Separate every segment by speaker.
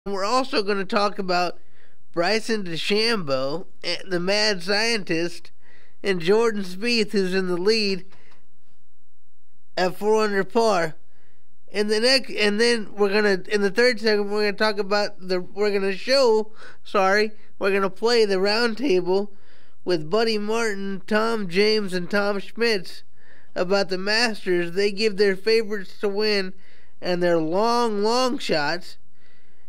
Speaker 1: We're also going to talk about Bryson DeChambeau, the mad scientist, and Jordan Spieth, who's in the lead at 4 under par. And then we're gonna in the third segment we're gonna talk about we're gonna play the round table with Buddy Martin, Tom James, and Tom Schmitz about the Masters. They give their favorites to win and their long shots.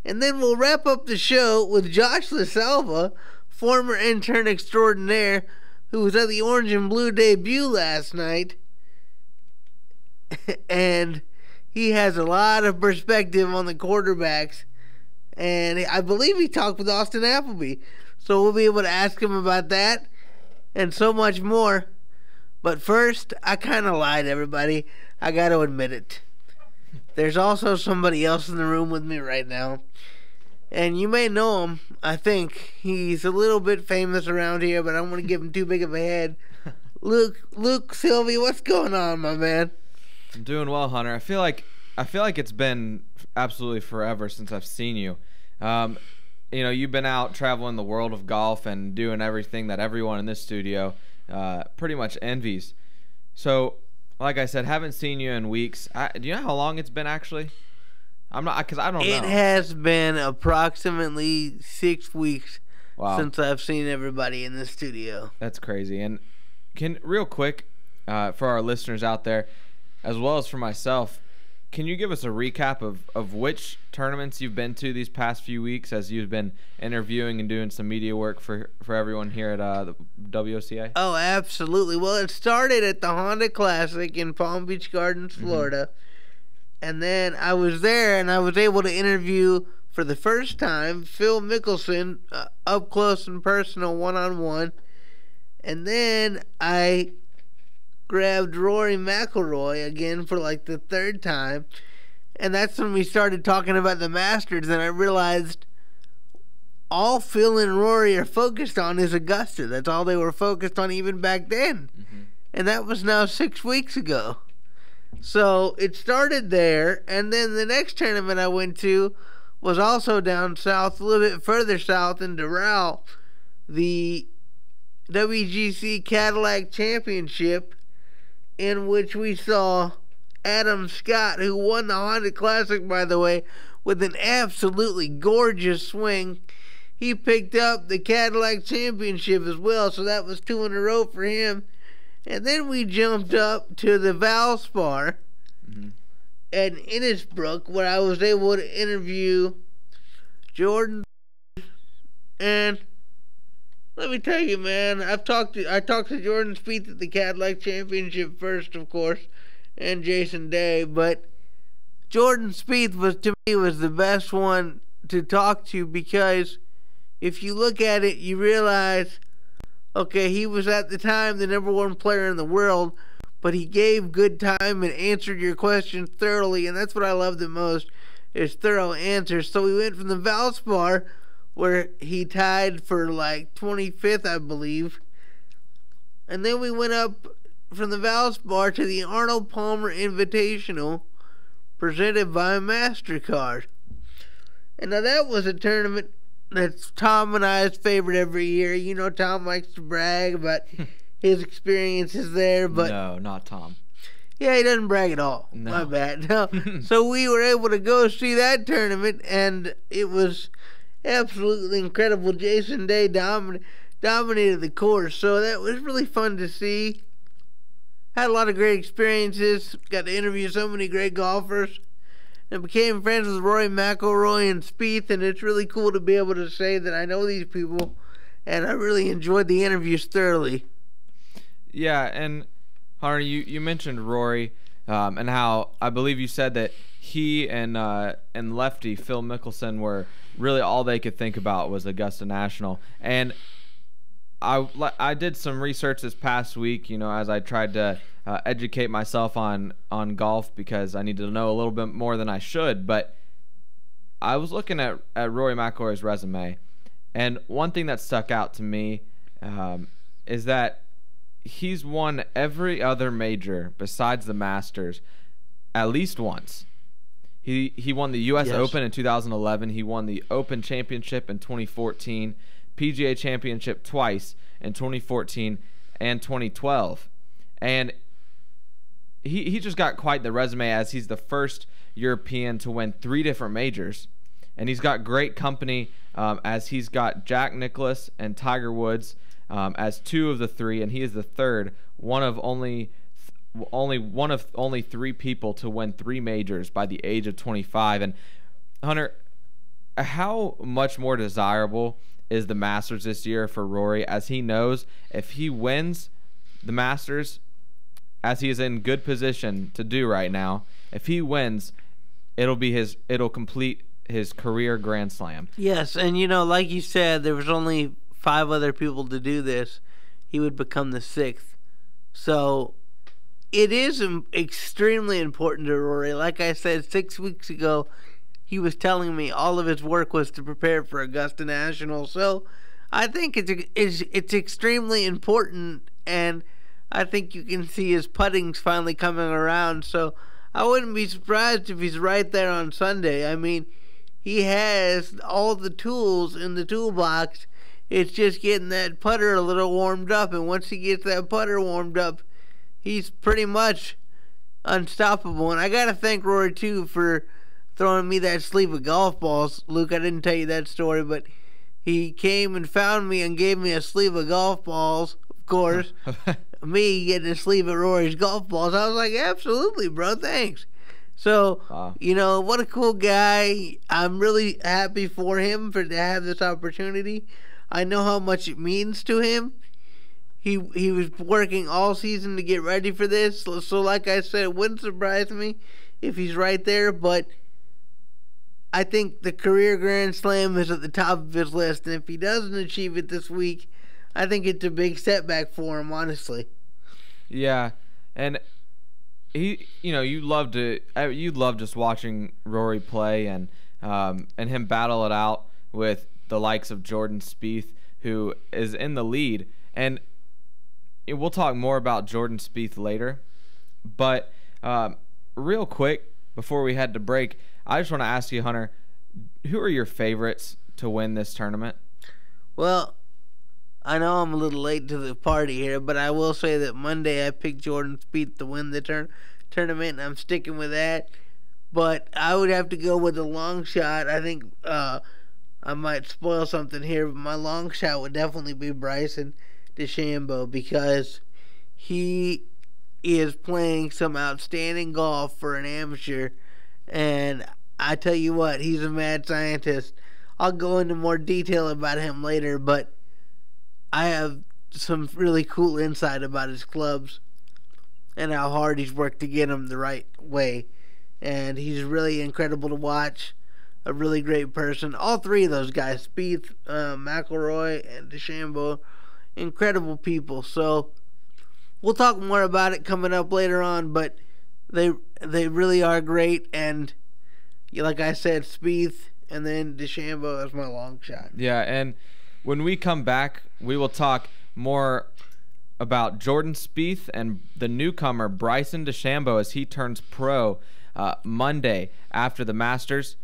Speaker 1: And then we'll wrap up the show with Josh LaSalva, former intern extraordinaire, who was at the Orange and Blue debut last night. And he has a lot of perspective on the quarterbacks. And I believe he talked with Austin Appleby. So we'll be able to ask him about that and so much more. But first, I kind of lied, everybody. I got to admit it. There's also somebody else in the room with me right now. And you may know him, I think. He's a little bit famous around here, but I don't want to give him too big of a head. Luke Sylvie, what's going on, my man?
Speaker 2: I'm doing well, Hunter. I feel like it's been absolutely forever since I've seen you. You've been out traveling the world of golf and doing everything that everyone in this studio pretty much envies. So, like I said, haven't seen you in weeks. Do you know how long it's been actually? I'm not, because I don't know.
Speaker 1: It has been approximately 6 weeks since I've seen everybody in the studio.
Speaker 2: That's crazy. And real quick, for our listeners out there, as well as for myself, can you give us a recap of which tournaments you've been to these past few weeks as you've been interviewing and doing some media work for everyone here at the WOCA?
Speaker 1: Oh, absolutely. Well, it started at the Honda Classic in Palm Beach Gardens, Florida. And then I was there and I was able to interview for the first time Phil Mickelson up close and personal, one-on-one. And then I grabbed Rory McIlroy again for like the third time. And that's when we started talking about the Masters, and I realized all Phil and Rory are focused on is Augusta. That's all they were focused on even back then. And that was now 6 weeks ago. So it started there, and then the next tournament I went to was also down south, a little bit further south in Doral, the WGC Cadillac Championship, in which we saw Adam Scott, who won the Honda Classic, by the way, with an absolutely gorgeous swing. He picked up the Cadillac Championship as well, so that was 2 in a row for him. And then we jumped up to the Valspar at Innisbrook, where I was able to interview Jordan. And let me tell you, man, I talked to Jordan Spieth at the Cadillac Championship first, of course, and Jason Day, but Jordan Spieth was the best one to talk to, because if you look at it, you realize, okay, he was at the time the #1 player in the world, but he gave good time and answered your questions thoroughly, and that's what I love the most, is thorough answers. So we went from the Valspar, where he tied for like 25th, I believe, and then we went up from the Valspar to the Arnold Palmer Invitational, presented by MasterCard. And now that was a tournament that's Tom and I's favorite every year. You know, Tom likes to brag about his experiences there, but
Speaker 2: no, not Tom.
Speaker 1: Yeah, he doesn't brag at all. No. My bad. No. So we were able to go see that tournament, and it was absolutely incredible. Jason Day dominated the course, so that was really fun to see. Had a lot of great experiences. Got to interview so many great golfers. And became friends with Rory McIlroy and Spieth, and it's really cool to be able to say that I know these people, and I really enjoyed the interviews thoroughly.
Speaker 2: Yeah, and Hunter, you mentioned Rory, and how I believe you said that he and lefty Phil Mickelson were really all they could think about was Augusta National. And I did some research this past week, as I tried to educate myself on golf, because I need to know a little bit more than I should. But I was looking at Rory McIlroy's resume, and one thing that stuck out to me is that he's won every other major besides the Masters at least once. He won the U.S.
Speaker 1: Yes.
Speaker 2: Open in 2011. He won the Open Championship in 2014, PGA Championship twice in 2014 and 2012. And he just got quite the resume, as he's the first European to win 3 different majors. And he's got great company, as he's got Jack Nicklaus and Tiger Woods as 2 of the 3, and he is the third, one of only 3 people to win 3 majors by the age of 25. And Hunter, how much more desirable is the Masters this year for Rory, as he knows if he wins the Masters, as he is in good position to do right now, if he wins, it'll complete his career Grand Slam.
Speaker 1: Yes, and like you said, there was only 5 other people to do this. He would become the 6th. So it is extremely important to Rory. Like I said 6 weeks ago, he was telling me all of his work was to prepare for Augusta National. So I think it's extremely important, and I think you can see his putting's finally coming around. So I wouldn't be surprised if he's right there on Sunday. I mean, he has all the tools in the toolbox. It's just getting that putter a little warmed up, and once he gets that putter warmed up, he's pretty much unstoppable. And I gotta thank Rory too for throwing me that sleeve of golf balls. Luke, I didn't tell you that story, but he came and found me and gave me a sleeve of golf balls. Of course, me getting a sleeve of Rory's golf balls, I was like, absolutely, bro, thanks. So,
Speaker 2: wow.
Speaker 1: What a cool guy. I'm really happy for him to have this opportunity. I know how much it means to him. He was working all season to get ready for this. So like I said, it wouldn't surprise me if he's right there. But I think the career Grand Slam is at the top of his list. And if he doesn't achieve it this week, I think it's a big setback for him, honestly.
Speaker 2: Yeah, and you love just watching Rory play and him battle it out with the likes of Jordan Spieth, who is in the lead. And we'll talk more about Jordan Spieth later. But real quick, before we head to break, I just want to ask you, Hunter, who are your favorites to win this tournament?
Speaker 1: Well, I know I'm a little late to the party here, but I will say that Monday I picked Jordan Spieth to win the tournament, and I'm sticking with that. But I would have to go with a long shot. I think I might spoil something here, but my long shot would definitely be Bryson DeChambeau, because he is playing some outstanding golf for an amateur, and I tell you what, he's a mad scientist. I'll go into more detail about him later, but I have some really cool insight about his clubs and how hard he's worked to get them the right way. And he's really incredible to watch, a really great person. All 3 of those guys, Spieth, McIlroy, and DeChambeau, incredible people. So we'll talk more about it coming up later on, but they really are great. And like I said, Spieth and then DeChambeau is my long shot.
Speaker 2: Yeah, and when we come back, we will talk more about Jordan Spieth and the newcomer Bryson DeChambeau as he turns pro Monday after the Masters.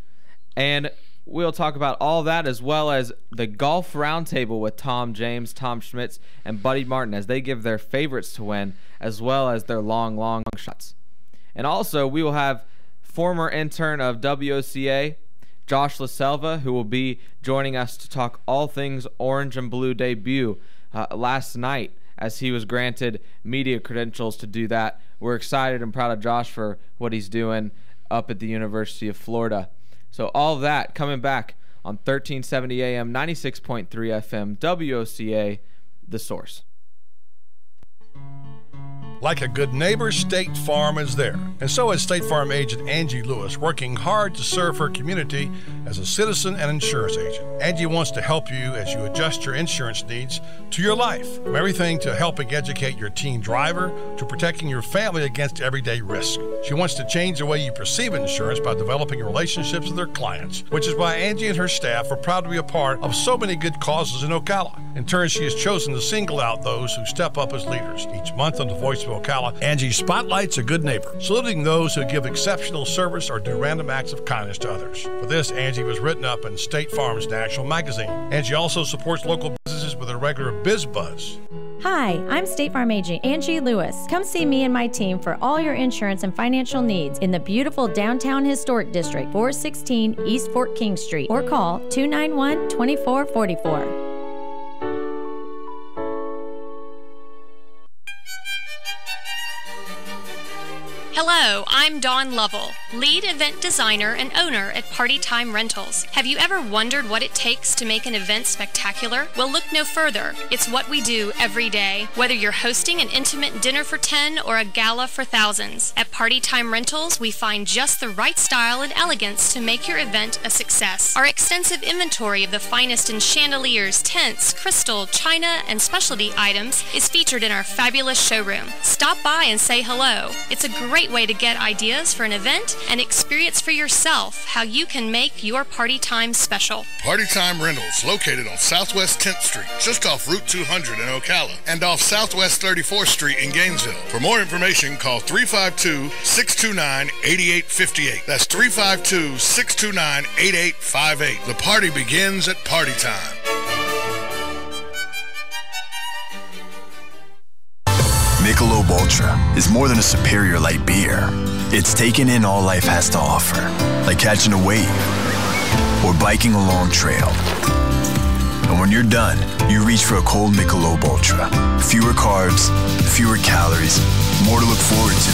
Speaker 2: And we'll talk about all that, as well as the golf roundtable with Tom James, Tom Schmitz, and Buddy Martin as they give their favorites to win, as well as their long shots. And also, we will have former intern of WOCA, Josh LaSelva, who will be joining us to talk all things Orange and Blue debut last night, as he was granted media credentials to do that. We're excited and proud of Josh for what he's doing up at the University of Florida. So all of that coming back on 1370 AM, 96.3 FM, WOCA, The Source.
Speaker 3: Like a good neighbor, State Farm is there. And so is State Farm agent Angie Lewis, working hard to serve her community as a citizen and insurance agent. Angie wants to help you as you adjust your insurance needs to your life, from everything to helping educate your teen driver to protecting your family against everyday risk. She wants to change the way you perceive insurance by developing relationships with her clients, which is why Angie and her staff are proud to be a part of so many good causes in Ocala. In turn, she has chosen to single out those who step up as leaders. Each month on the Voice of to Ocala, Angie spotlights a good neighbor, saluting those who give exceptional service or do random acts of kindness to others. For this, Angie was written up in State Farm's National Magazine. Angie also supports local businesses with a regular Biz Buzz.
Speaker 4: Hi, I'm State Farm agent Angie Lewis. Come see me and my team for all your insurance and financial needs in the beautiful downtown historic district, 416 East Fort King Street, or call 291-2444.
Speaker 5: Hello, I'm Dawn Lovell, lead event designer and owner at Party Time Rentals. Have you ever wondered what it takes to make an event spectacular? Well, look no further. It's what we do every day. Whether you're hosting an intimate dinner for 10 or a gala for thousands, at Party Time Rentals, we find just the right style and elegance to make your event a success. Our extensive inventory of the finest in chandeliers, tents, crystal, china, and specialty items is featured in our fabulous showroom. Stop by and say hello. It's a great way to get ideas for an event and experience for yourself how you can make your party time special.
Speaker 6: Party Time Rentals, located on Southwest 10th Street, just off Route 200 in Ocala, and off Southwest 34th Street in Gainesville. For more information, call 352-629-8858. That's 352-629-8858. The party begins at Party Time.
Speaker 7: Michelob Ultra is more than a superior light beer. It's taking in all life has to offer, like catching a wave or biking a long trail. And when you're done, you reach for a cold Michelob Ultra. Fewer carbs, fewer calories, more to look forward to.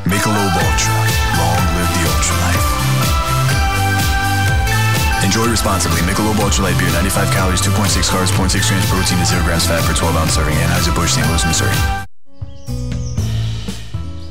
Speaker 7: Michelob Ultra. Long live the ultra life. Enjoy responsibly. Michelob Ultra Light Beer, 95 calories, 2.6 carbs, 0.6 grams protein, and 0 grams fat per 12-ounce serving. Anheuser-Busch, St. Louis, Missouri.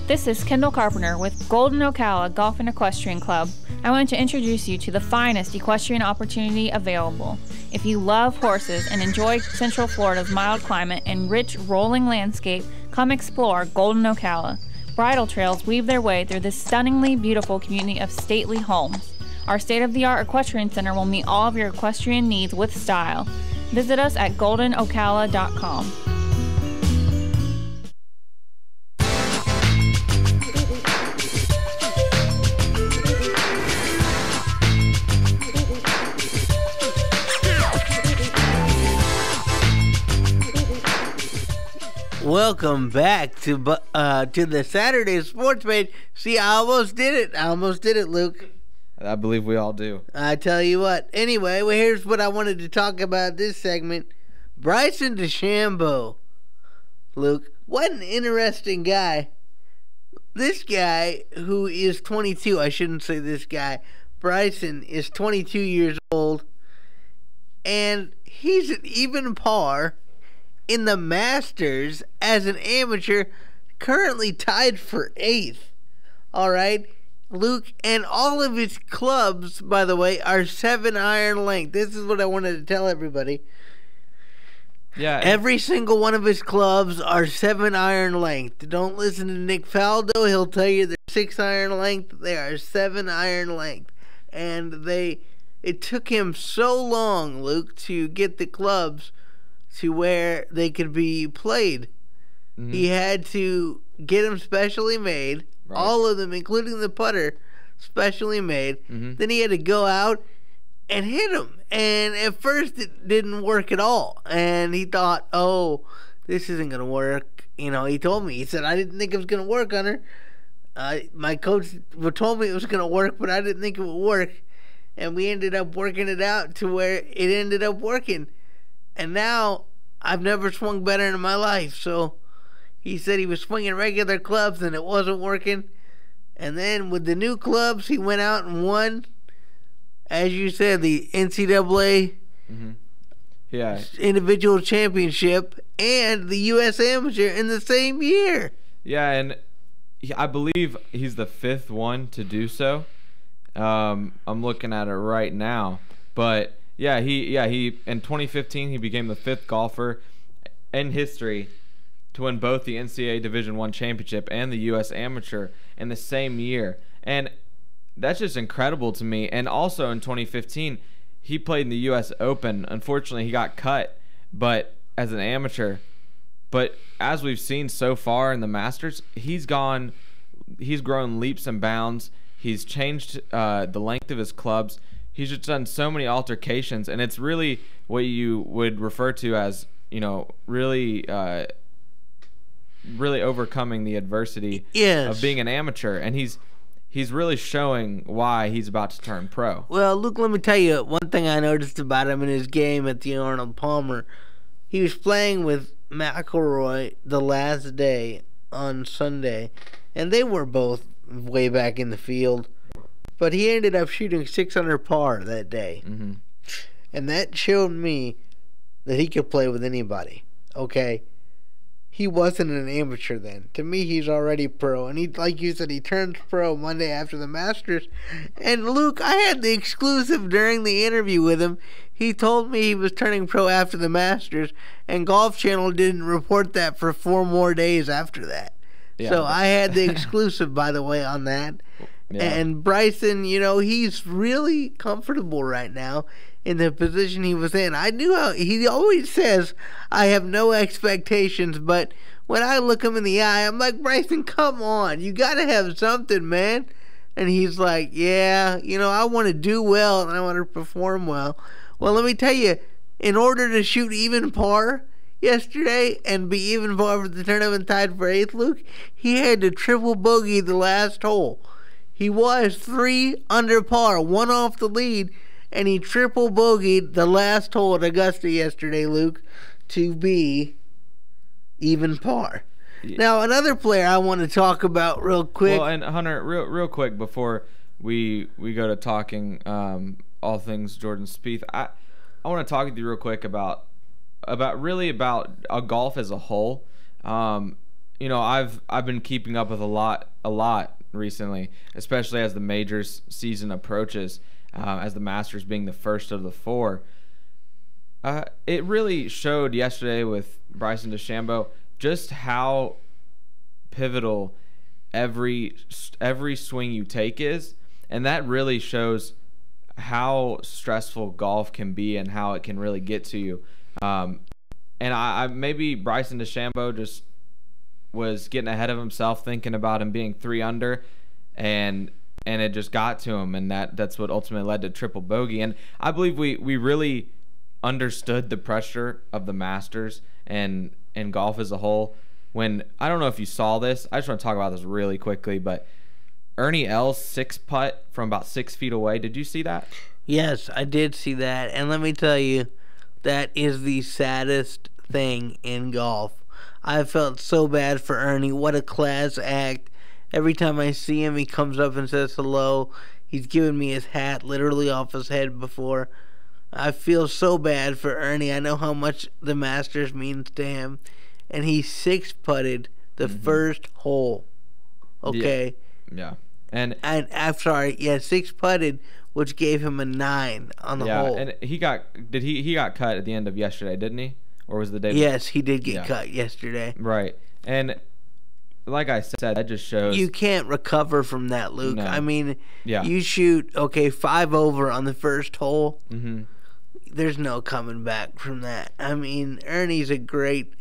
Speaker 8: This is Kendall Carpenter with Golden Ocala Golf and Equestrian Club. I want to introduce you to the finest equestrian opportunity available. If you love horses and enjoy Central Florida's mild climate and rich rolling landscape, come explore Golden Ocala. Bridle trails weave their way through this stunningly beautiful community of stately homes. Our state-of-the-art equestrian center will meet all of your equestrian needs with style. Visit us at goldenocala.com.
Speaker 1: Welcome back to the Saturday Sports Page. See, I almost did it. Luke.
Speaker 2: I believe we all do.
Speaker 1: I tell you what. Anyway, well, here's what I wanted to talk about this segment. Bryson DeChambeau. Luke, what an interesting guy. This guy, who is 22, I shouldn't say this guy. Bryson is 22 years old, and he's at even par in the Masters as an amateur, currently tied for 8th. All right, Luke, and all of his clubs, by the way, are 7-iron length. This is what I wanted to tell everybody.
Speaker 2: Yeah.
Speaker 1: Every single one of his clubs are 7-iron length. Don't listen to Nick Faldo. He'll tell you they're 6-iron length. They are 7-iron length. And it took him so long, Luke, to get the clubs to where they could be played. Mm-hmm. He had to get them specially made, right. All of them, including the putter, specially made. Mm-hmm. Then he had to go out and hit them. And at first it didn't work at all. And he thought, oh, this isn't going to work. You know, he told me, he said, I didn't think it was going to work on her. My coach told me it was going to work, but I didn't think it would work. And we ended up working it out to where it ended up working. And now I've never swung better in my life. So he said he was swinging regular clubs and it wasn't working. And then with the new clubs, he went out and won, as you said, the NCAA individual championship and the U.S. Amateur in the same year. Yeah,
Speaker 2: and I believe he's the 5th one to do so. I'm looking at it right now. But he in 2015 he became the 5th golfer in history to win both the NCAA Division I championship and the U.S. Amateur in the same year. And that's just incredible to me. And also in 2015 he played in the U.S. Open. Unfortunately, he got cut, but as an amateur But as we've seen so far in the Masters, he's grown leaps and bounds. He's changed the length of his clubs. He's just done so many altercations, and it's really what you would refer to as, really overcoming the adversity of being an amateur. And he's really showing why he's about to turn pro.
Speaker 1: Well, Luke, let me tell you one thing I noticed about him in his game at the Arnold Palmer. He was playing with McIlroy the last day on Sunday, and they were both way back in the field. But he ended up shooting 6 under par that day.
Speaker 2: Mm-hmm.
Speaker 1: And that showed me that he could play with anybody. Okay? He wasn't an amateur then. To me, he's already pro. And he, like you said, he turns pro Monday after the Masters. And Luke, I had the exclusive during the interview with him. He told me he was turning pro after the Masters, and Golf Channel didn't report that for 4 more days after that. Yeah. So I had the exclusive, by the way, on that. Yeah. And Bryson, he's really comfortable right now in the position he was in. I knew how he always says, I have no expectations, but when I look him in the eye, I'm like, Bryson, come on. You got to have something, man. And he's like, yeah, I want to do well and I want to perform well. Well, let me tell you, in order to shoot even par yesterday and be even par for the tournament tied for 8th, Luke, he had to triple bogey the last hole. He was 3 under par, 1 off the lead, and he triple bogeyed the last hole at Augusta yesterday, Luke, to be even par. Yeah. Now, another player I want to talk about real quick.
Speaker 2: Well, and Hunter, real quick before we go to talking all things Jordan Spieth, I want to talk with you real quick about golf as a whole. I've been keeping up with a lot recently, especially as the majors season approaches, as the Masters being the first of the 4. It really showed yesterday with Bryson DeChambeau just how pivotal every swing you take is, and that really shows how stressful golf can be and how it can really get to you. And I maybe Bryson DeChambeau just was getting ahead of himself, thinking about him being 3 under, and it just got to him, and that's what ultimately led to triple bogey. And I believe we really understood the pressure of the Masters and golf as a whole. When, I don't know if you saw this, I just want to talk about this really quickly, but Ernie Els' 6-putt from about 6 feet away, did you see that?
Speaker 1: Yes, I did see that, and let me tell you, that is the saddest thing in golf. I felt so bad for Ernie. What a class act. Every time I see him, he comes up and says hello. He's given me his hat literally off his head before. I feel so bad for Ernie. I know how much the Masters means to him. And he 6-putted the first hole. Okay?
Speaker 2: Yeah. And
Speaker 1: I'm sorry. Yeah, 6-putted, which gave him a 9 on the hole.
Speaker 2: And he got cut at the end of yesterday, didn't he? Or was the day?
Speaker 1: Yes, he did get cut yesterday.
Speaker 2: Right. And like I said, that just shows
Speaker 1: you can't recover from that, Luke.
Speaker 2: No.
Speaker 1: I mean, you shoot 5 over on the first hole.
Speaker 2: Mm-hmm.
Speaker 1: There's no coming back from that. I mean, Ernie's a great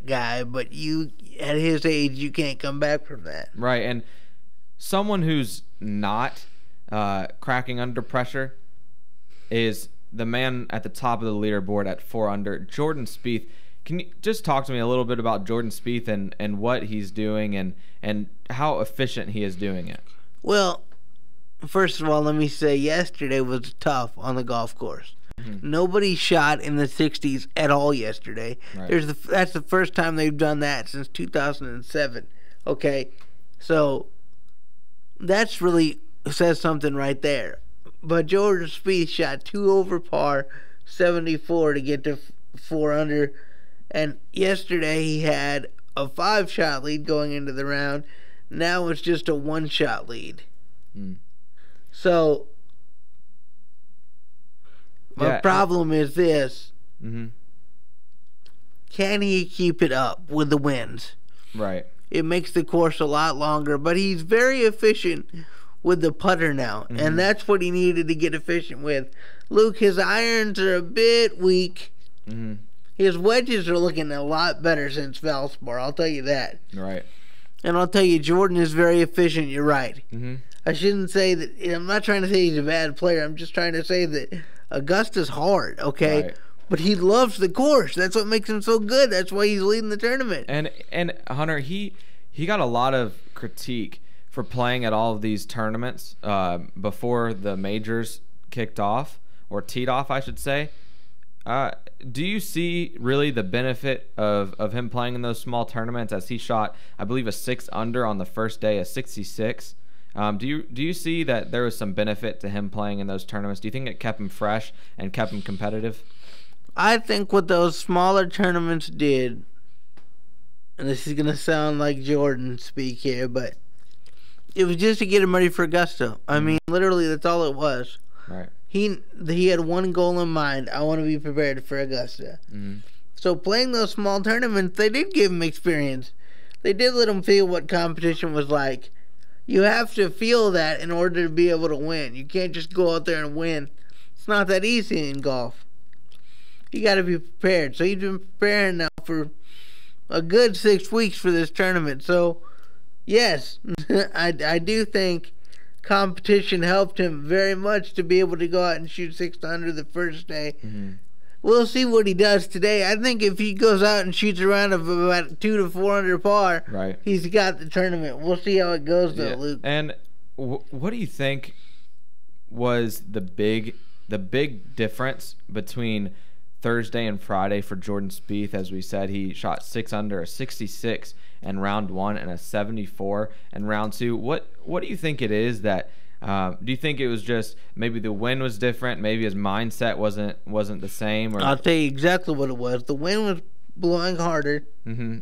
Speaker 1: guy, but at his age, you can't come back from that.
Speaker 2: Right. And someone who's not cracking under pressure is the man at the top of the leaderboard at 4 under, Jordan Spieth. Can you just talk to me a little bit about Jordan Spieth and what he's doing and how efficient he is doing it?
Speaker 1: Well, first of all, let me say yesterday was tough on the golf course. Mm-hmm. Nobody shot in the 60s at all yesterday. Right. That's the first time they've done that since 2007. Okay, so that's really says something right there. But Jordan Spieth shot 2 over par, 74 to get to 4 under. And yesterday he had a 5-shot lead going into the round. Now it's just a 1-shot lead. So my problem is this.
Speaker 2: Mm-hmm.
Speaker 1: Can he keep it up with the winds?
Speaker 2: Right.
Speaker 1: It makes the course a lot longer, but he's very efficient with the putter now, and that's what he needed to get efficient with. Luke, his irons are a bit weak, his wedges are looking a lot better since Valspar. I'll tell you that.
Speaker 2: Right.
Speaker 1: And I'll tell you, Jordan is very efficient. You're right.
Speaker 2: Mm-hmm.
Speaker 1: I shouldn't say that. I'm not trying to say he's a bad player. I'm just trying to say that Augusta's hard, okay?
Speaker 2: Right.
Speaker 1: But he loves the course. That's what makes him so good. That's why he's leading the tournament.
Speaker 2: And Hunter, he got a lot of critique for playing at all of these tournaments before the majors kicked off, or teed off, I should say. Do you see really the benefit of him playing in those small tournaments, as he shot, I believe, a 6 under on the first day, a 66? Do you see that there was some benefit to him playing in those tournaments? Do you think it kept him fresh and kept him competitive?
Speaker 1: I think what those smaller tournaments did, and this is going to sound like Jordan speak here, but it was just to get him ready for Augusta. I mean, literally, that's all it was.
Speaker 2: Right.
Speaker 1: He had one goal in mind. I want to be prepared for Augusta.
Speaker 2: Mm-hmm.
Speaker 1: So playing those small tournaments, they did give him experience. They did let him feel what competition was like. You have to feel that in order to be able to win. You can't just go out there and win. It's not that easy in golf. You got to be prepared. So he's been preparing now for a good 6 weeks for this tournament. So, yes, I do think competition helped him very much to be able to go out and shoot 6 under the first day.
Speaker 2: Mm-hmm.
Speaker 1: We'll see what he does today. I think if he goes out and shoots around of about 2 to 4 under par,
Speaker 2: right,
Speaker 1: he's got the tournament. We'll see how it goes, though,
Speaker 2: yeah.
Speaker 1: Luke.
Speaker 2: And what do you think was the big difference between Thursday and Friday for Jordan Spieth? As we said, he shot 6 under, a 66 in round 1 and a 74 in round 2. What do you think it is that do you think it was just maybe the wind was different, maybe his mindset wasn't the same? Or
Speaker 1: I'll tell you exactly what it was. The wind was blowing harder,
Speaker 2: mm-hmm,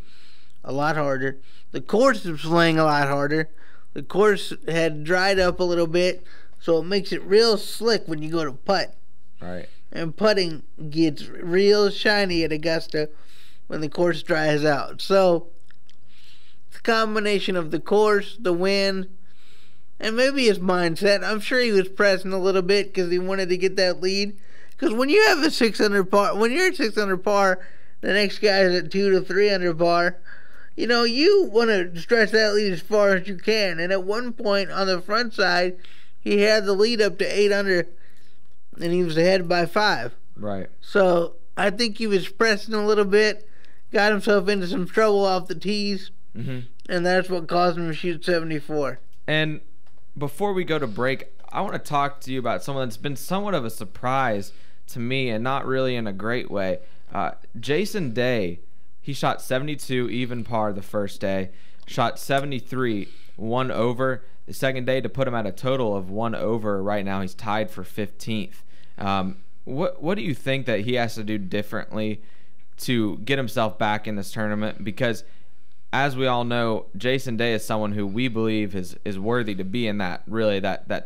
Speaker 1: a lot harder. The course was playing a lot harder. The course had dried up a little bit, so it makes it real slick when you go to putt.
Speaker 2: right,
Speaker 1: And putting gets real shiny at Augusta when the course dries out. So it's a combination of the course, the wind, and maybe his mindset. I'm sure he was pressing a little bit because he wanted to get that lead. Because when you have a 6 under par, when you're at 6 under par, the next guy is at 2 to 3 under par. You know, you want to stretch that lead as far as you can. And at one point on the front side, he had the lead up to 8 under, and he was ahead by 5.
Speaker 2: right.
Speaker 1: So I think he was pressing a little bit, got himself into some trouble off the tees,
Speaker 2: Mm-hmm.
Speaker 1: and that's what caused him to shoot 74.
Speaker 2: And before we go to break, I want to talk to you about someone that's been somewhat of a surprise to me, and not really in a great way. Jason Day, he shot 72 even par the first day, shot 73 1 over the second day to put him at a total of 1 over. Right now he's tied for 15th. What do you think that he has to do differently to get himself back in this tournament? Because as we all know, Jason Day is someone who we believe is worthy to be in that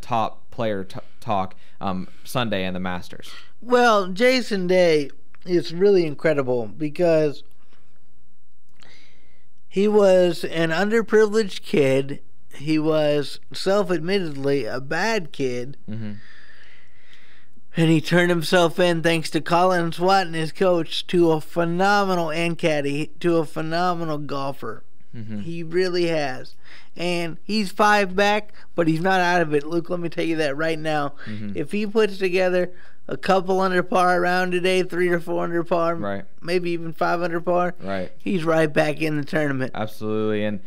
Speaker 2: top player talk Sunday in the Masters.
Speaker 1: Well, Jason Day is really incredible because he was an underprivileged kid. He was self-admittedly a bad kid.
Speaker 2: Mm-hmm.
Speaker 1: And he turned himself in, thanks to Colin Swat and his coach, to a phenomenal caddy, to a phenomenal golfer.
Speaker 2: Mm-hmm.
Speaker 1: He really has. And he's 5 back, but he's not out of it. Luke, let me tell you that right now.
Speaker 2: Mm-hmm.
Speaker 1: If he puts together a couple under par around today, 3 or 4 under par,
Speaker 2: right,
Speaker 1: maybe even 5 under par,
Speaker 2: right,
Speaker 1: he's right back in the tournament.
Speaker 2: Absolutely. And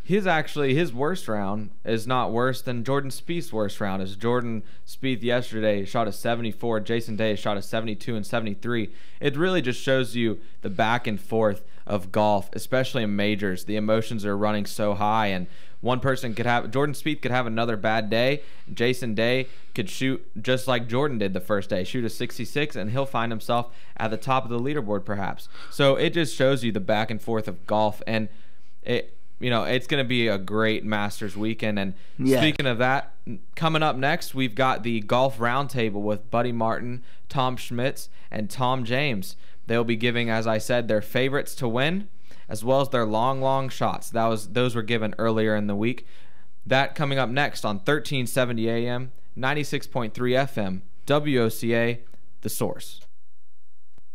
Speaker 2: his worst round is not worse than Jordan Spieth's worst round. As Jordan Spieth yesterday shot a 74, Jason Day shot a 72 and 73. It really just shows you the back and forth of golf, especially in majors. The emotions are running so high, and one person Jordan Spieth could have another bad day. Jason Day could shoot just like Jordan did the first day, shoot a 66, and he'll find himself at the top of the leaderboard perhaps. So it just shows you the back and forth of golf, and it's going to be a great Masters weekend. And Speaking of that, coming up next, we've got the Golf Roundtable with Buddy Martin, Tom Schmitz, and Tom James. They'll be giving, as I said, their favorites to win, as well as their long shots. Those were given earlier in the week. That coming up next on 1370 AM, 96.3 FM, WOCA, The Source.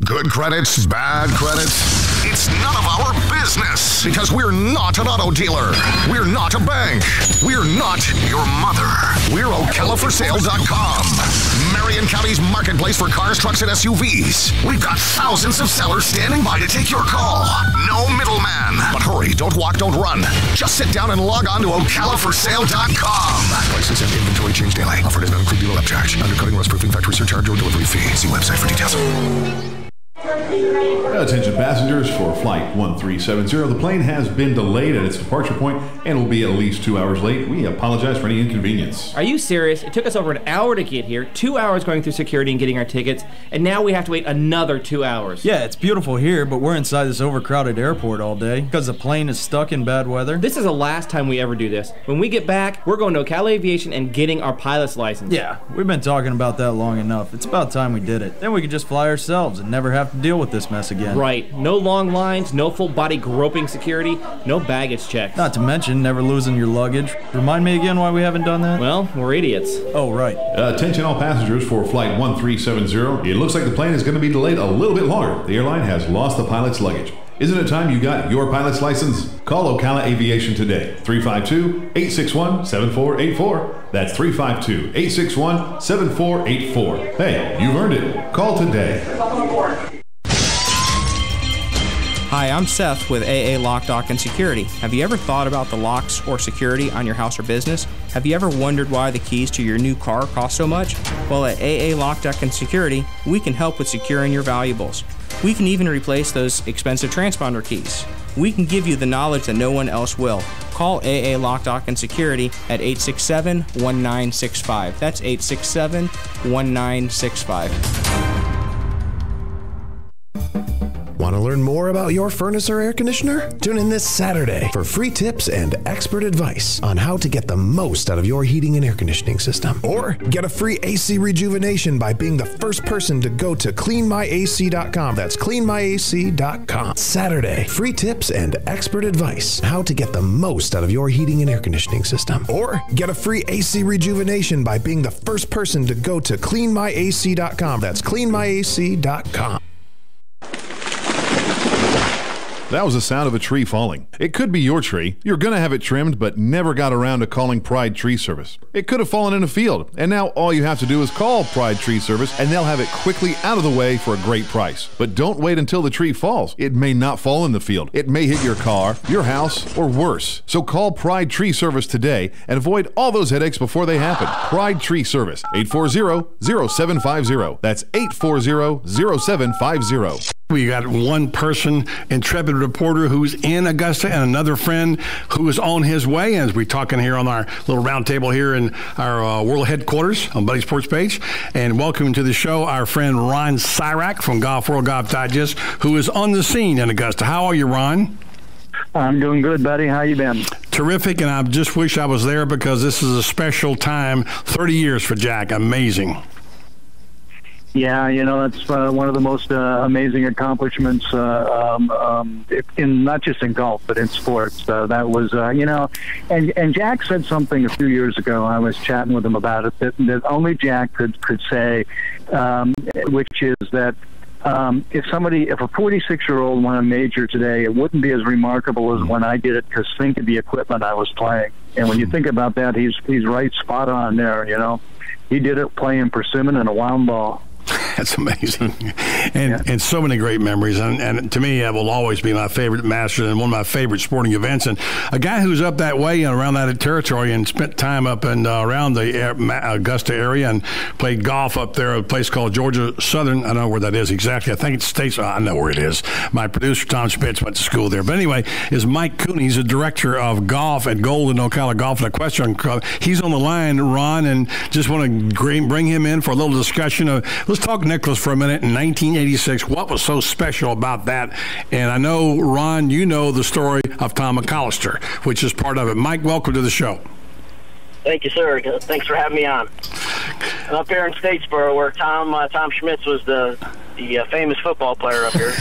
Speaker 9: Good credits, bad credits. It's none of our business because we're not an auto dealer. We're not a bank. We're not your mother. We're OcalaForSale.com. Marion County's marketplace for cars, trucks, and SUVs. We've got thousands of sellers standing by to take your call. No middleman. But hurry, don't walk, don't run. Just sit down and log on to OcalaForSale.com. Prices and inventory change daily. Offer does not include dealer upcharge. Undercutting, rust proofing, factory surcharge, or delivery fee. See website for details.
Speaker 10: Attention passengers for Flight 1370. The plane has been delayed at its departure point and will be at least 2 hours late. We apologize for any inconvenience.
Speaker 11: Are you serious? It took us over an hour to get here, 2 hours going through security and getting our tickets, and now we have to wait another 2 hours.
Speaker 12: Yeah, it's beautiful here, but we're inside this overcrowded airport all day because the plane is stuck in bad weather.
Speaker 11: This is the last time we ever do this. When we get back, we're going to Ocala Aviation and getting our pilot's license.
Speaker 12: Yeah, we've been talking about that long enough. It's about time we did it. Then we could just fly ourselves and never have to deal with this mess again.
Speaker 11: Right. No long lines, no full body groping security, no baggage checks.
Speaker 12: Not to mention never losing your luggage. Remind me again why we haven't done that?
Speaker 11: Well, we're idiots.
Speaker 12: Oh, right.
Speaker 10: Attention all passengers for Flight 1370. It looks like the plane is going to be delayed a little bit longer. The airline has lost the pilot's luggage. Isn't it time you got your pilot's license? Call Ocala Aviation today. 352-861-7484. That's 352-861-7484. Hey, you've earned it. Call today.
Speaker 13: Hi, I'm Seth with AA Lock, Dock, and Security. Have you ever thought about the locks or security on your house or business? Have you ever wondered why the keys to your new car cost so much? Well, at AA Lock, Dock, and Security, we can help with securing your valuables. We can even replace those expensive transponder keys. We can give you the knowledge that no one else will. Call AA Lock, Dock, and Security at 867-1965. That's 867-1965.
Speaker 14: Want to learn more about your furnace or air conditioner? Tune in this Saturday for free tips and expert advice on how to get the most out of your heating and air conditioning system. Or get a free AC rejuvenation by being the first person to go to cleanmyac.com. That's cleanmyac.com. Saturday, free tips and expert advice how to get the most out of your heating and air conditioning system. Or get a free AC rejuvenation by being the first person to go to cleanmyac.com. That's cleanmyac.com.
Speaker 10: That was the sound of a tree falling. It could be your tree. You're going to have it trimmed, but never got around to calling Pride Tree Service. It could have fallen in a field, and now all you have to do is call Pride Tree Service, and they'll have it quickly out of the way for a great price. But don't wait until the tree falls. It may not fall in the field. It may hit your car, your house, or worse. So call Pride Tree Service today and avoid all those headaches before they happen. Pride Tree Service, 840-0750. That's 840-0750.
Speaker 3: We got one person, intrepid reporter, who's in Augusta, and another friend who is on his way. And as we're talking here on our little round table here in our world headquarters on Buddy Sports Page. And welcome to the show, our friend Ron Cyrak from Golf World Golf Digest, who is on the scene in Augusta. How are you, Ron?
Speaker 15: I'm doing good, buddy. How you been?
Speaker 3: Terrific, and I just wish I was there because this is a special time. 30 years for Jack. Amazing.
Speaker 15: Yeah, you know, that's one of the most amazing accomplishments in not just in golf, but in sports. That was, you know, and Jack said something a few years ago. I was chatting with him about it that only Jack could say, which is that if a 46-year-old won a major today, it wouldn't be as remarkable as when I did it, because think of the equipment I was playing. And when you think about that, he's right spot on there. You know, he did it playing persimmon and a wound ball.
Speaker 3: That's amazing. And so many great memories. And to me, it will always be my favorite Masters and one of my favorite sporting events. And a guy who's up that way and around that territory and spent time up and around the Augusta area and played golf up there at a place called Georgia Southern. I don't know where that is exactly. I think it's States. I know where it is. My producer, Tom Spitz, went to school there. But anyway, is Mike Cooney. He's the director of golf at Golden Ocala Golf and Equestrian Club. He's on the line, Ron, and just want to bring him in for a little discussion. Let's talk Nicklaus for a minute. In 1986, what was so special about that? And I know, Ron, you know the story of Tom McAllister, which is part of it. Mike, welcome to the show.
Speaker 16: Thank you, sir. Thanks for having me on. I'm up here in Statesboro, where Tom Schmitz was the the famous football player up here.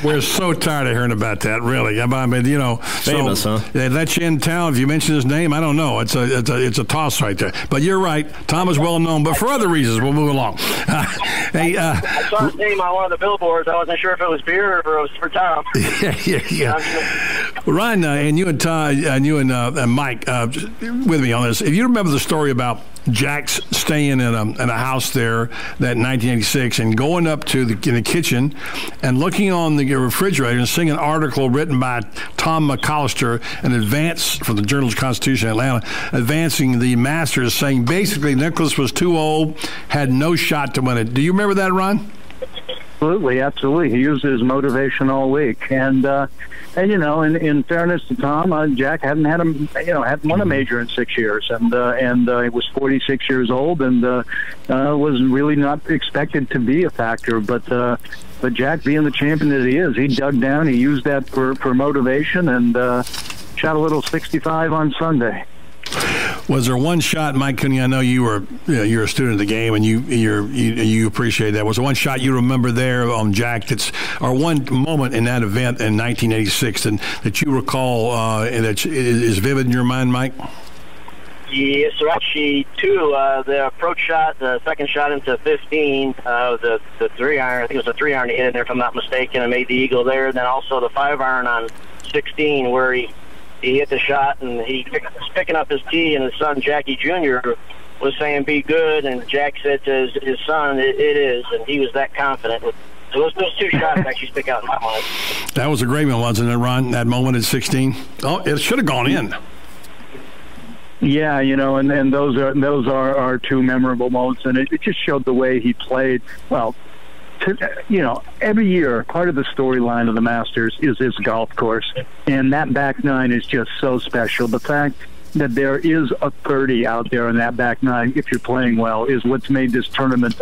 Speaker 3: We're so tired of hearing about that, really. I mean, you know,
Speaker 17: famous, huh?
Speaker 3: They let you in town if you mention his name. I don't know. It's a toss right there. But you're right. Tom is well known, but for other reasons. We'll move along.
Speaker 16: I saw his name on one of the billboards. I wasn't sure if it was beer or if it was for Tom.
Speaker 3: Yeah. Ron, and you and Todd, and you and Mike, with me on this. If you remember the story about Jack's staying in a house there that 1986 and going up to in the kitchen and looking on the refrigerator and seeing an article written by Tom McCollister, an advance from the Journal-Constitution Atlanta, advancing the Masters, saying basically Nicklaus was too old, had no shot to win it. Do you remember that, Ron?
Speaker 15: Absolutely. He used his motivation all week, and you know, in fairness to Tom, Jack hadn't won a major in 6 years, and he was 46 years old, and was really not expected to be a factor. But Jack, being the champion that he is, he dug down. He used that for motivation, and shot a little 65 on Sunday.
Speaker 3: Was there one shot, Mike Cooney? I know you're a student of the game, and you appreciate that. Was there one shot you remember there on Jack or one moment in that event in 1986 that you recall that is vivid in your mind, Mike?
Speaker 16: Yes, sir. Actually, two. The approach shot, the second shot into 15, the 3-iron. I think it was a 3-iron he hit in there, if I'm not mistaken, and made the eagle there. And then also the 5-iron on 16, where he hit the shot, and he was picking up his tee, and his son, Jackie Jr., was saying, "Be good," and Jack said to his son, it is, and he was that confident. So those two shots actually stick out in my mind.
Speaker 3: That was a great one, wasn't it, Ron, that moment at 16? Oh, it should have gone in.
Speaker 15: Yeah, you know, and those are two memorable moments, and it just showed the way he played. Well, you know, every year, part of the storyline of the Masters is this golf course, and that back nine is just so special. The fact that there is a 30 out there in that back nine, if you're playing well, is what's made this tournament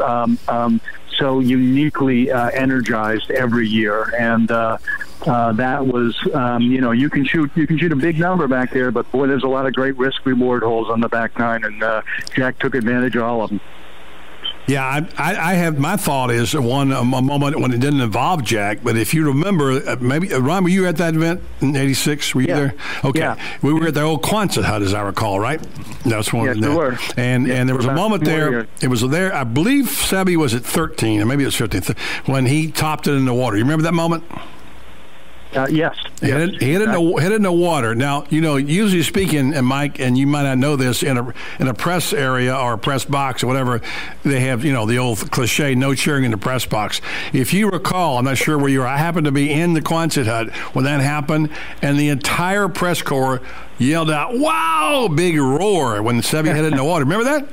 Speaker 15: so uniquely energized every year. And that was, you know, you can shoot a big number back there, but boy, there's a lot of great risk-reward holes on the back nine, and Jack took advantage of all of them.
Speaker 3: Yeah, I have, my thought is a moment when it didn't involve Jack, but if you remember, maybe, Ron, were you at that event in 86? Were you there? Okay. Yeah. We were at the old Quonset hut, as I recall, right? That's one.
Speaker 15: Yes, we were.
Speaker 3: And there was a moment there, it was there, I believe Sebi was at 13, or maybe it was 15, when he topped it in the water. You remember that moment?
Speaker 15: Yes.
Speaker 3: He hit it in the water. Now, you know, usually speaking, and Mike, and you might not know this, in a press area or a press box or whatever, they have, you know, the old cliche, no cheering in the press box. If you recall, I'm not sure where you were, I happened to be in the Quonset hut when that happened, and the entire press corps yelled out, "Wow!" Big roar when Sebi hit it in the water. Remember that?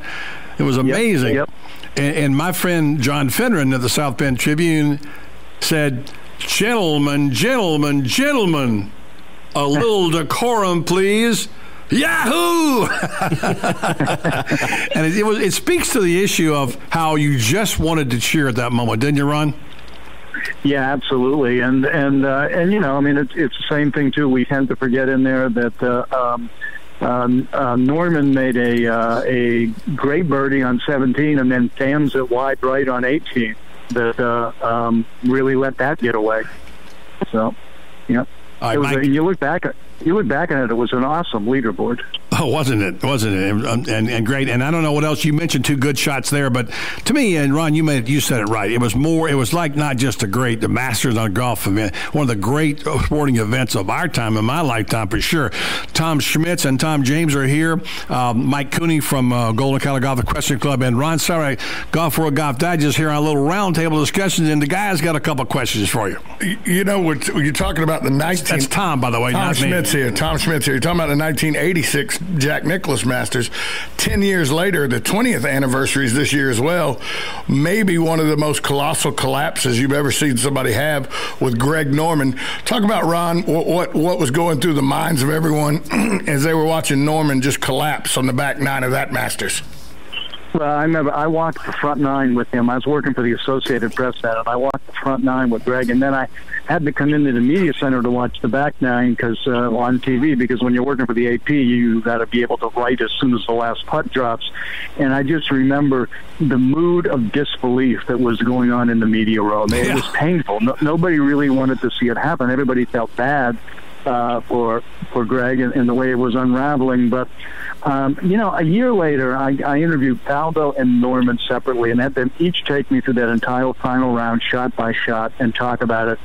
Speaker 3: It was amazing.
Speaker 15: Yep.
Speaker 3: And my friend John Finneran of the South Bend Tribune said, Gentlemen, a little decorum, please. Yahoo! And it speaks to the issue of how you just wanted to cheer at that moment, didn't you, Ron?
Speaker 15: Yeah, absolutely. And you know, I mean, it's the same thing too. We tend to forget in there that Norman made a great birdie on 17, and then fams it wide right on 18. That really let that get away. So, yeah. You look back at it, it was an awesome leaderboard.
Speaker 3: Oh, wasn't it? And great. And I don't know what else you mentioned. Two good shots there, but to me, and Ron, you said it right. It was like not just the Masters on a golf event, one of the great sporting events of our time, in my lifetime for sure. Tom Schmitz and Tom James are here. Mike Cooney from Golden Ocala Golf Equestrian Club, and Ron Sauer, Golf World Golf Digest here on a little roundtable discussions. And the guys got a couple questions for you.
Speaker 6: You know, you're talking about the 19.
Speaker 3: That's Tom, by the way.
Speaker 6: Tom Schmitz here. Tom Schmitz here. You're talking about the 1986 Jack Nicklaus Masters. 10 years later, the 20th anniversary is this year as well. Maybe one of the most colossal collapses you've ever seen somebody have with Greg Norman. Talk about, Ron, what was going through the minds of everyone as they were watching Norman just collapse on the back nine of that Masters.
Speaker 15: Well, I remember I walked the front nine with him. I was working for the Associated Press then, and I walked the front nine with Greg, and then I had to come into the media center to watch the back nine on TV, because when you're working for the AP, you got to be able to write as soon as the last putt drops. And I just remember the mood of disbelief that was going on in the media room. It was painful. Nobody really wanted to see it happen. Everybody felt bad for Greg and the way it was unraveling. But, a year later, I interviewed Faldo and Norman separately and had them each take me through that entire final round shot by shot and talk about it.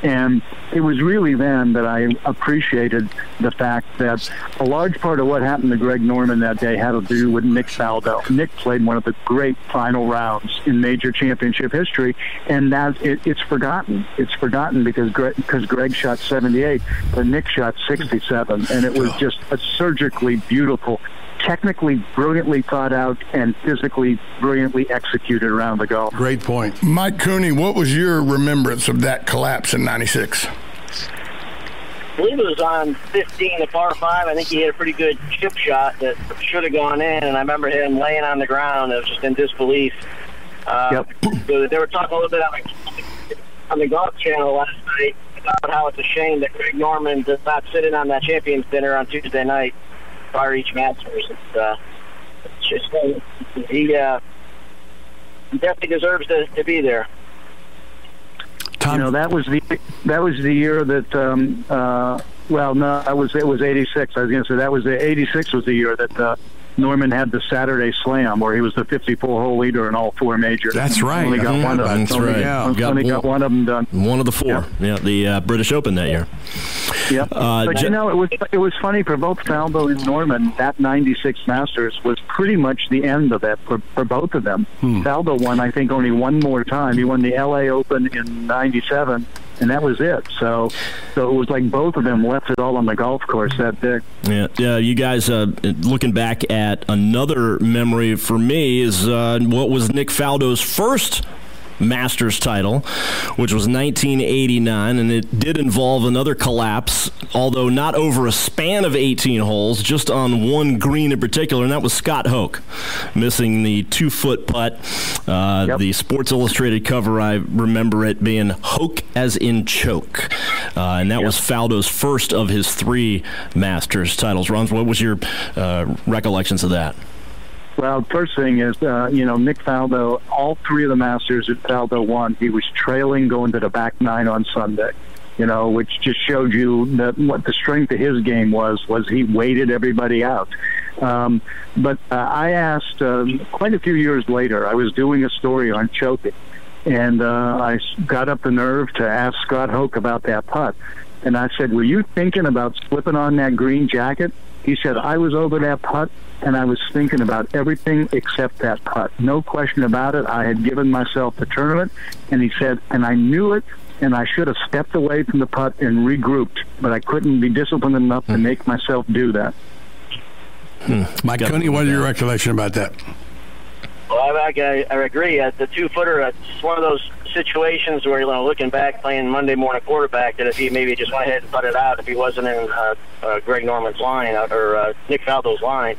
Speaker 15: And it was really then that I appreciated the fact that a large part of what happened to Greg Norman that day had to do with Nick Faldo. Nick played one of the great final rounds in major championship history, and it's forgotten. It's forgotten because Greg shot 78, but Nick shot 67, and it was just a surgically beautiful, technically brilliantly thought out, and physically brilliantly executed around the golf.
Speaker 6: Great point. Mike Cooney, what was your remembrance of that collapse in 96?
Speaker 16: I believe it was on 15, the par 5. I think he had a pretty good chip shot that should have gone in, and I remember him laying on the ground. I was just in disbelief. So they were talking a little bit on the Golf Channel last night about how it's a shame that Greg Norman does not sit in on that Champions Dinner on Tuesday night prior each Masters. It's just he definitely deserves to be there. That was the year that it was 86. I was going to say that was 86 was the year that Norman had the Saturday Slam, where he was the 54-hole leader in all four majors.
Speaker 17: That's right.
Speaker 15: Only got one of them.
Speaker 17: That's right.
Speaker 15: Only got one of them done.
Speaker 17: One of the four. Yeah, the British Open that year.
Speaker 15: Yeah. But it was funny for both Faldo and Norman. That 96 Masters was pretty much the end of that for both of them. Faldo won, I think, only one more time. He won the LA Open in 97. And that was it. So it was like both of them left it all on the golf course that day.
Speaker 17: Yeah. You guys, looking back at another memory for me is what was Nick Faldo's first Masters title, which was 1989, and it did involve another collapse, although not over a span of 18 holes, just on one green in particular, and that was Scott Hoch missing the 2-foot putt. The Sports Illustrated cover, I remember it being Hoch as in choke, and that was Faldo's first of his 3 Masters titles. Ron, what was your recollections of that?
Speaker 15: Well, first thing is, Nick Faldo, all 3 of the Masters that Faldo won, he was trailing going to the back 9 on Sunday, which just showed you that what the strength of his game was he waited everybody out. But I asked, quite a few years later, I was doing a story on choking, and I got up the nerve to ask Scott Hoch about that putt. And I said, were you thinking about slipping on that green jacket? He said, I was over that putt, and I was thinking about everything except that putt. No question about it. I had given myself the tournament, and he said, and I knew it, and I should have stepped away from the putt and regrouped, but I couldn't be disciplined enough to make myself do that.
Speaker 3: Mike Cooney, what are your recollection about that?
Speaker 16: Well, I agree. The 2-footer, it's one of those situations where, looking back, playing Monday morning quarterback, that if he maybe just went ahead and put it out, if he wasn't in Greg Norman's line or Nick Faldo's line.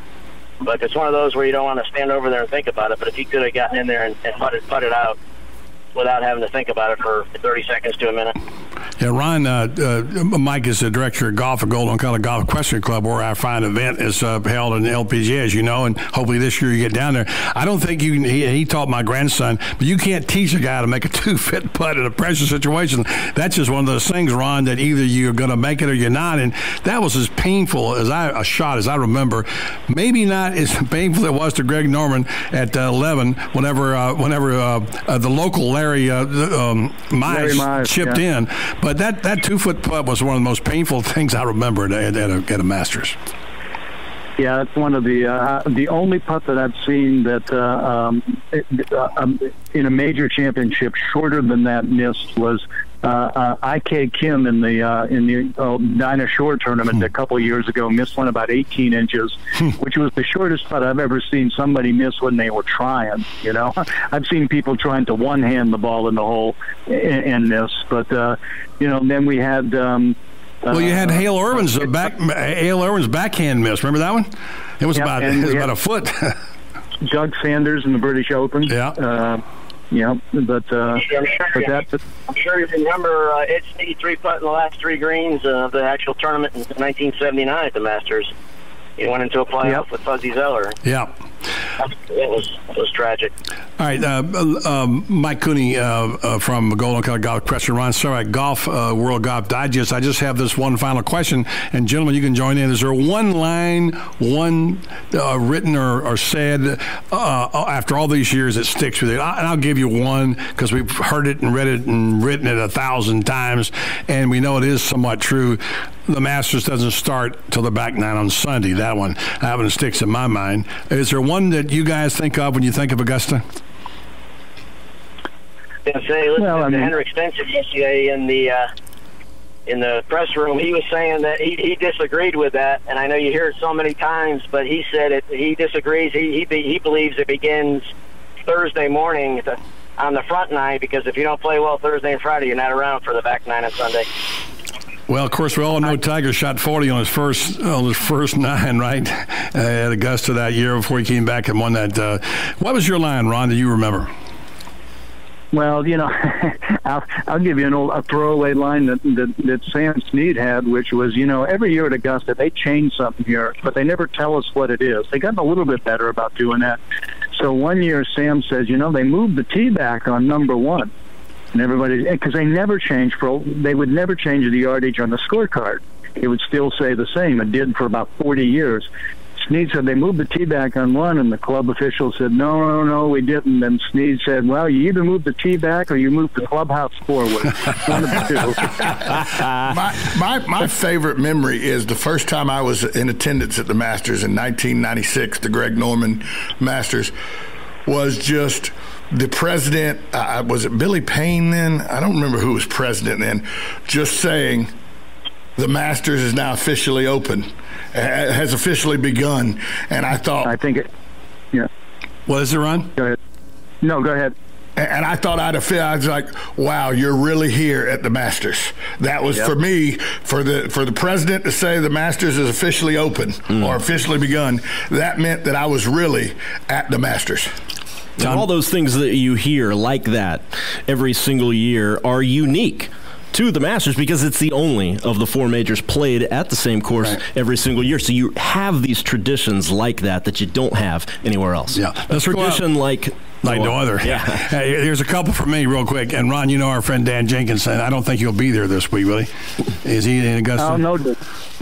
Speaker 16: But it's one of those where you don't want to stand over there and think about it. But if he could have gotten in there and put it out without having to think about it for 30 seconds to a minute.
Speaker 3: Yeah, Ron, Mike is the director of golf at Golden Ocala Golf Equestrian Club, where our fine event is held in the LPGA, as you know, and hopefully this year you get down there. I don't think he taught my grandson, but you can't teach a guy to make a 2-foot putt in a pressure situation. That's just one of those things, Ron, that either you're going to make it or you're not, and that was as painful a shot as I remember. Maybe not as painful as it was to Greg Norman at 11 whenever the local Larry Mize chipped in. But that 2-foot putt was one of the most painful things I remember at a Masters.
Speaker 15: Yeah, it's one of the only putt that I've seen that in a major championship shorter than that missed was IK Kim in the Dinah Shore tournament a couple of years ago. Missed one about 18 inches, which was the shortest putt I've ever seen somebody miss when they were trying. I've seen people trying to one-hand the ball in the hole and miss, but then we had.
Speaker 3: Well, you had Hale Irwin's backhand miss. Remember that one? It was about a foot.
Speaker 15: Doug Sanders in the British Open.
Speaker 3: Yeah.
Speaker 15: But
Speaker 16: I'm sure you remember Ed Snead 3-putt in the last 3 greens of the actual tournament in 1979 at the Masters. He went into a playoff with Fuzzy Zeller.
Speaker 3: Yeah.
Speaker 16: It was tragic.
Speaker 3: All right, Mike Cooney from Golden Ocala Golf Question, Ron Sarek, Golf World Golf Digest. I just have this one final question, and gentlemen, you can join in. Is there one line, written or said after all these years that sticks with you? And I'll give you one because we've heard it and read it and written it 1,000 times, and we know it is somewhat true. The Masters doesn't start till the back nine on Sunday. That one sticks in my mind. Is there one that you guys think of when you think of Augusta?
Speaker 16: To Henrik Stenson yesterday in the press room, he was saying that he disagreed with that, and I know you hear it so many times, but he said he disagrees. He believes it begins Thursday morning on the front nine, because if you don't play well Thursday and Friday, you're not around for the back nine on Sunday.
Speaker 3: Well, of course, we all know Tiger shot 40 on his first 9, right, at Augusta that year before he came back and won that. What was your line, Ron, that you remember?
Speaker 15: Well, I'll give you a throwaway line that Sam Snead had, which was, every year at Augusta they change something here, but they never tell us what it is. They got a little bit better about doing that. So one year Sam says, they moved the tee back on number 1. And everybody, because they would never change the yardage on the scorecard. It would still say the same. It did for about 40 years. Snead said they moved the tee back on 1, and the club official said, no, we didn't. And Snead said, well, you either moved the tee back or you moved the clubhouse forward. One of the two.
Speaker 6: My favorite memory is the first time I was in attendance at the Masters in 1996, the Greg Norman Masters, was just the president, was it Billy Payne then? I don't remember who was president then, just saying the Masters is now officially open, has officially begun. And I thought...
Speaker 3: What is it, Ron?
Speaker 15: Go ahead. No, go ahead.
Speaker 6: And I thought I was like, wow, you're really here at the Masters. That was for me, for the president to say the Masters is officially open or officially begun, that meant that I was really at the Masters.
Speaker 17: And all those things that you hear like that every single year are unique to the Masters because it's the only of the 4 majors played at the same course every single year. So you have these traditions like that you don't have anywhere else.
Speaker 3: Yeah,
Speaker 17: a tradition like
Speaker 3: no other.
Speaker 17: Yeah.
Speaker 3: Hey, here's a couple for me real quick. And Ron, our friend Dan Jenkins, I don't think he'll be there this week, will he? Is he in Augusta?
Speaker 15: Oh, no,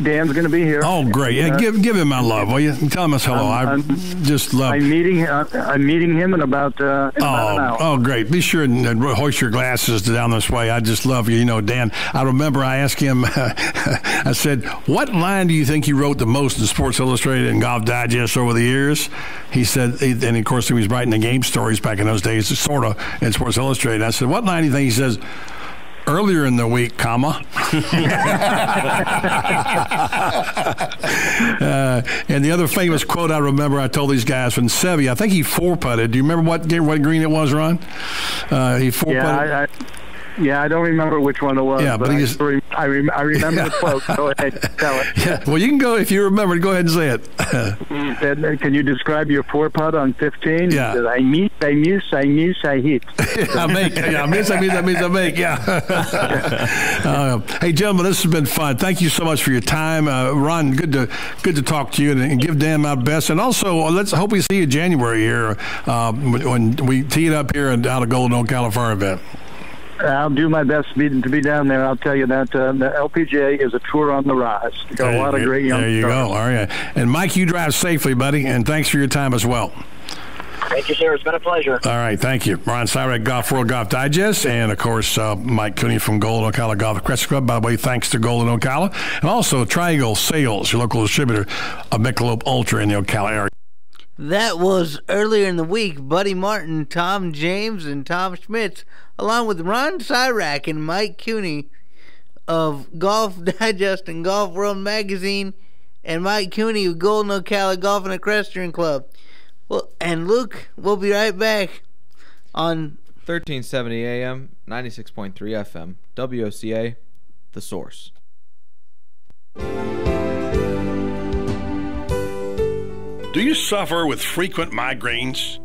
Speaker 15: Dan's going to be here.
Speaker 3: Oh, great. Yeah, give him my love, will you? Tell him us hello. I just love.
Speaker 15: I'm meeting him in about an hour.
Speaker 3: Oh, great. Be sure and hoist your glasses down this way. I just love you. Dan, I remember I asked him, I said, what line do you think you wrote the most in Sports Illustrated and Golf Digest over the years? He said, and of course he was writing the game stories back in those days, sort of, in Sports Illustrated. I said, what line do you think? He says, earlier in the week, comma. And the other famous quote I remember I told these guys from Seve, I think he 4-putted. Do you remember what green it was, Ron? He 4-putted.
Speaker 15: Yeah, I don't remember which one it was.
Speaker 3: Yeah, but
Speaker 15: I remember the quote. Go ahead, tell it.
Speaker 3: Yeah, well, you can go if you remember. Go ahead and say
Speaker 15: it. Can you describe your 4-putt on 15?
Speaker 3: Yeah.
Speaker 15: Said, I miss, I hit.
Speaker 3: I make. Yeah, I miss, I make. Yeah. Hey, gentlemen, this has been fun. Thank you so much for your time, Ron. Good to talk to you and give Dan my best. And also, let's hope we see you in January here when we tee it up here out of Golden Ocala for our event.
Speaker 15: I'll do my best to be down there. I'll tell you that the LPGA is a tour on the rise. We've got a lot of great young
Speaker 3: There you go. All right. And Mike, you drive safely, buddy, and thanks for your time as well.
Speaker 16: Thank you, sir. It's been a pleasure.
Speaker 3: All right. Thank you. Ron Sarek, Golf World Golf Digest, and, of course, Mike Cooney from Golden Ocala Golf Crest Club. By the way, thanks to Golden Ocala. And also Triangle Sales, your local distributor of Michelob Ultra in the Ocala area.
Speaker 1: That was earlier in the week. Buddy Martin, Tom James, and Tom Schmitz, along with Ron Sarek and Mike Cooney of Golf Digest and Golf World Magazine, and Mike Cooney of Golden Ocala Golf and Equestrian Club. Well, and Luke, we'll be right back on
Speaker 2: 1370 AM, 96.3 FM, WOCA, The Source.
Speaker 3: Do you suffer with frequent migraines?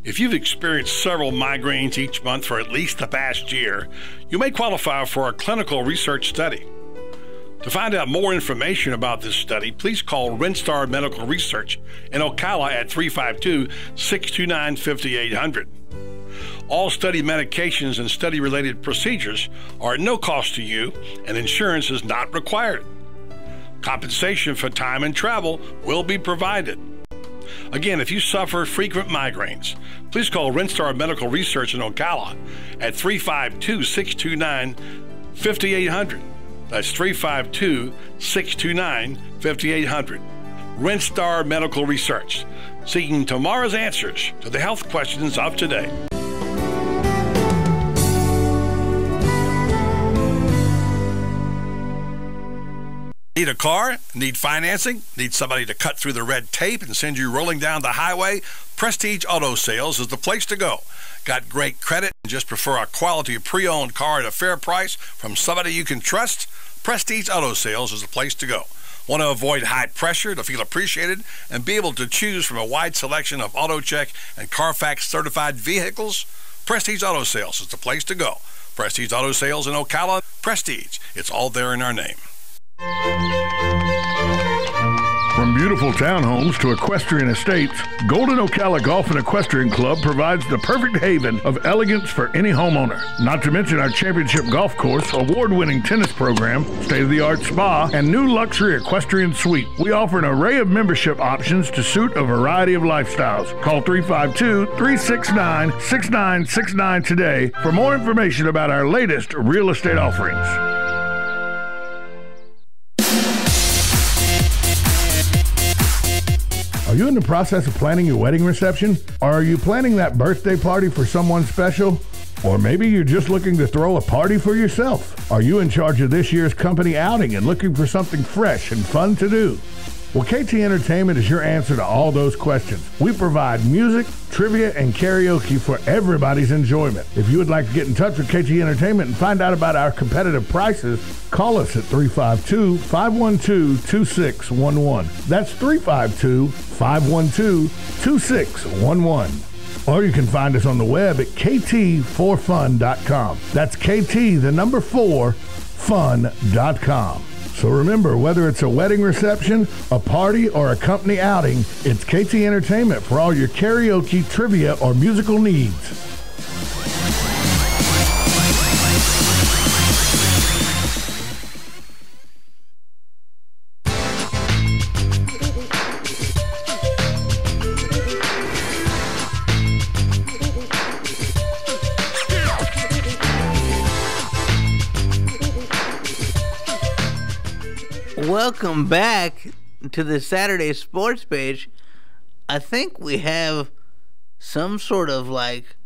Speaker 3: If you've experienced several migraines each month for at least the past year, you may qualify for a clinical research study. To find out more information about this study, please call Renstar Medical Research in Ocala at 352-629-5800. All study medications and study-related procedures are at no cost to you, and insurance is not required. Compensation for time and travel will be provided. Again, if you suffer frequent migraines, please call Renstar Medical Research in Ocala at 352-629-5800. That's 352-629-5800. Renstar Medical Research, seeking tomorrow's answers to the health questions of today. Need a car? Need financing? Need somebody to cut through the red tape and send you rolling down the highway? Prestige Auto Sales is the place to go. Got great credit and just prefer a quality pre-owned car at a fair price from somebody you can trust? Prestige Auto Sales is the place to go. Want to avoid high pressure to feel appreciated and be able to choose from a wide selection of AutoCheck and Carfax certified vehicles? Prestige Auto Sales is the place to go. Prestige Auto Sales in Ocala. Prestige. It's all there in our name.
Speaker 6: From beautiful townhomes to equestrian estates, Golden Ocala Golf and Equestrian Club provides the perfect haven of elegance for any homeowner. Not to mention our championship golf course, award-winning tennis program, state-of-the-art spa, and new luxury equestrian suite. We offer an array of membership options to suit a variety of lifestyles. Call 352-369-6969 today for more information about our latest real estate offerings. Are you in the process of planning your wedding reception? Or are you planning that birthday party for someone special? Or maybe you're just looking to throw a party for yourself? Are you in charge of this year's company outing and looking for something fresh and fun to do? Well, KT Entertainment is your answer to all those questions. We provide music, trivia, and karaoke for everybody's enjoyment. If you would like to get in touch with KT Entertainment and find out about our competitive prices, call us at 352-512-2611. That's 352-512-2611. Or you can find us on the web at kt4fun.com. That's KT, the number 4, fun.com. So remember, whether it's a wedding reception, a party, or a company outing, it's KT Entertainment for all your karaoke, trivia, or musical needs.
Speaker 1: Welcome back to the Saturday Sports Page. I think we have some sort of like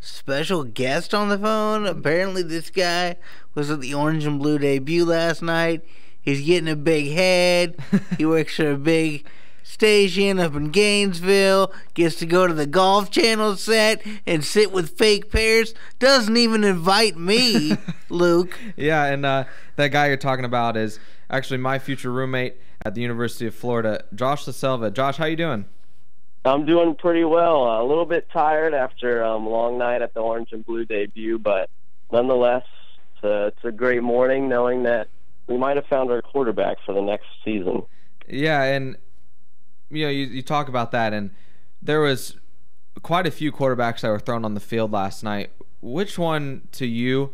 Speaker 1: special guest on the phone. Apparently this guy was at the Orange and Blue debut last night. He's getting a big head. He works for a big station up in Gainesville. Gets to go to the Golf Channel set and sit with fake pairs. Doesn't even invite me, Luke.
Speaker 2: Yeah, and that guy you're talking about is actually my future roommate at the University of Florida, Josh LaSelva. Josh, how you doing?
Speaker 18: I'm doing pretty well. A little bit tired after a long night at the Orange and Blue debut, but nonetheless, it's a great morning knowing that we might have found our quarterback for the next season.
Speaker 2: Yeah, and you talk about that, and there was quite a few quarterbacks that were thrown on the field last night. Which one to you?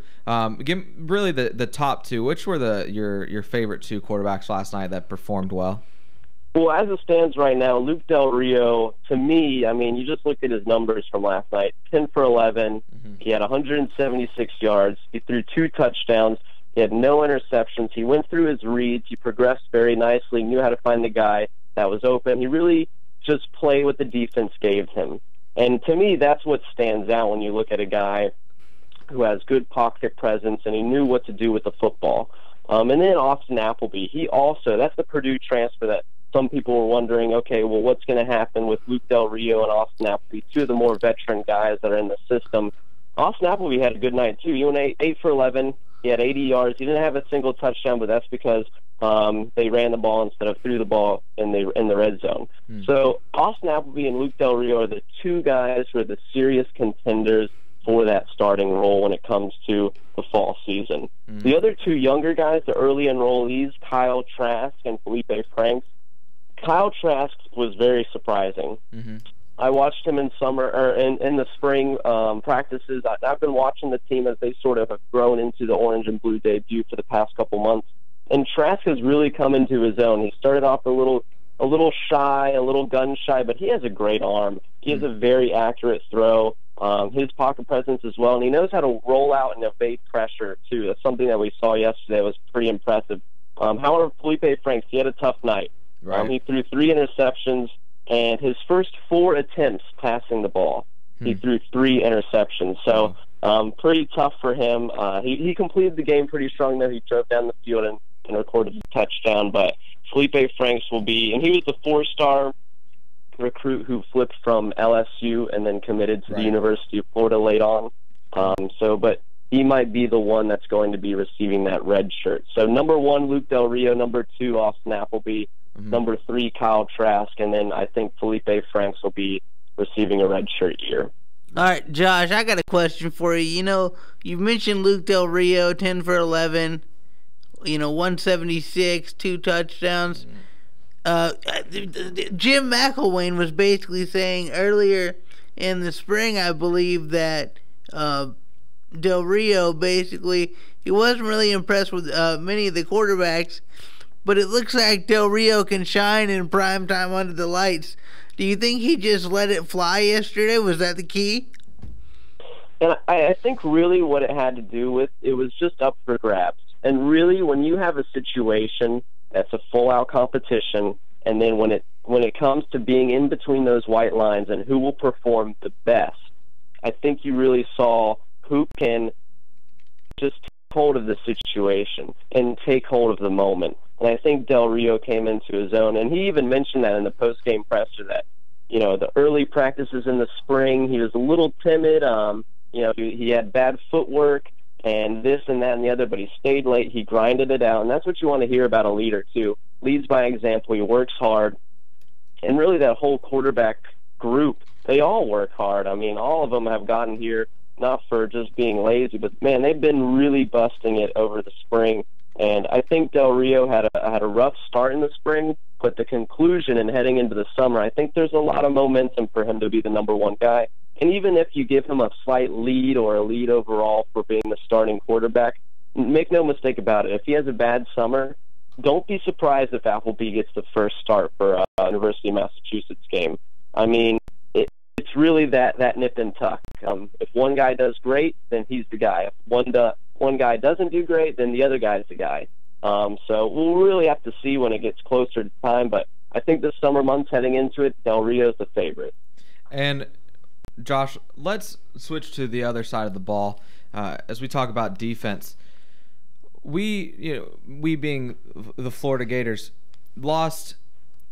Speaker 2: Give really the top two. Which were your favorite two quarterbacks last night that performed well?
Speaker 18: Well, as it stands right now, Luke Del Rio, to me, I mean, you just looked at his numbers from last night. 10 for 11. Mm-hmm. He had 176 yards. He threw 2 touchdowns. He had no interceptions. He went through his reads. He progressed very nicely, knew how to find the guy that was open. He really just played what the defense gave him. And to me, that's what stands out when you look at a guy who has good pocket presence, and he knew what to do with the football. And then Austin Appleby, he also, that's the Purdue transfer that some people were wondering, okay, well, what's going to happen with Luke Del Rio and Austin Appleby, two of the more veteran guys that are in the system. Austin Appleby had a good night, too. He went 8 for 11. He had 80 yards. He didn't have a single touchdown, but that's because they ran the ball instead of threw the ball in the red zone. So Austin Appleby and Luke Del Rio are the two guys who are the serious contenders for that starting role when it comes to the fall season. The other two younger guys, the early enrollees, Kyle Trask and Felipe Franks. Kyle Trask was very surprising. I watched him in the spring practices. I've been watching the team as they sort of have grown into the orange and blue debut for the past couple months. And Trask has really come into his own. He started off a little shy, a little gun shy, but he has a great arm. He has a very accurate throw. His pocket presence as well, and he knows how to roll out and evade pressure too. That's something that we saw yesterday. It was pretty impressive. However, Felipe Franks, he had a tough night. He threw 3 interceptions, and his first 4 attempts passing the ball, he threw 3 interceptions. So pretty tough for him. He completed the game pretty strong, though. He drove down the field and recorded a touchdown. But Felipe Franks will be, and he was the 4-star recruit who flipped from LSU and then committed to the University of Florida late on. But he might be the one that's going to be receiving that red shirt. So number 1, Luke Del Rio. Number 2, Austin Appleby. Number 3, Kyle Trask. And then I think Felipe Franks will be receiving a red shirt here.
Speaker 1: All right, Josh, I got a question for you. You know, you mentioned Luke Del Rio, 10 for 11, 176, 2 touchdowns. Jim McElwain was basically saying earlier in the spring, I believe, that Del Rio basically, he wasn't really impressed with many of the quarterbacks, but it looks like Del Rio can shine in prime time under the lights. Do you think he just let it fly yesterday? Was that the key?
Speaker 18: And I think really what it had to do with, it was just up for grabs. And really, when you have a situation that's a full-out competition, and then when it comes to being in between those white lines and who will perform the best, I think you really saw who can just take hold of the situation and take hold of the moment. And I think Del Rio came into his own, and he even mentioned that in the post-game presser that, the early practices in the spring, he was a little timid. He had bad footwork and this and that and the other, but he stayed late. He grinded it out, and that's what you want to hear about a leader too. Leads by example. He works hard, and really that whole quarterback group, they all work hard. I mean, all of them have gotten here not for just being lazy, but man, they've been really busting it over the spring. And I think Del Rio had a rough start in the spring, but the conclusion and heading into the summer, I think there's a lot of momentum for him to be the number 1 guy. And even if you give him a slight lead or a lead overall for being the starting quarterback, make no mistake about it. If he has a bad summer, don't be surprised if Appleby gets the first start for University of Massachusetts game. I mean, it's really that nip and tuck. If one guy does great, then he's the guy. If one guy doesn't do great, then the other guy's the guy. So we'll really have to see when it gets closer to time. But I think the summer months heading into it, Del Rio's the favorite.
Speaker 2: And Josh, let's switch to the other side of the ball as we talk about defense. We being the Florida Gators, lost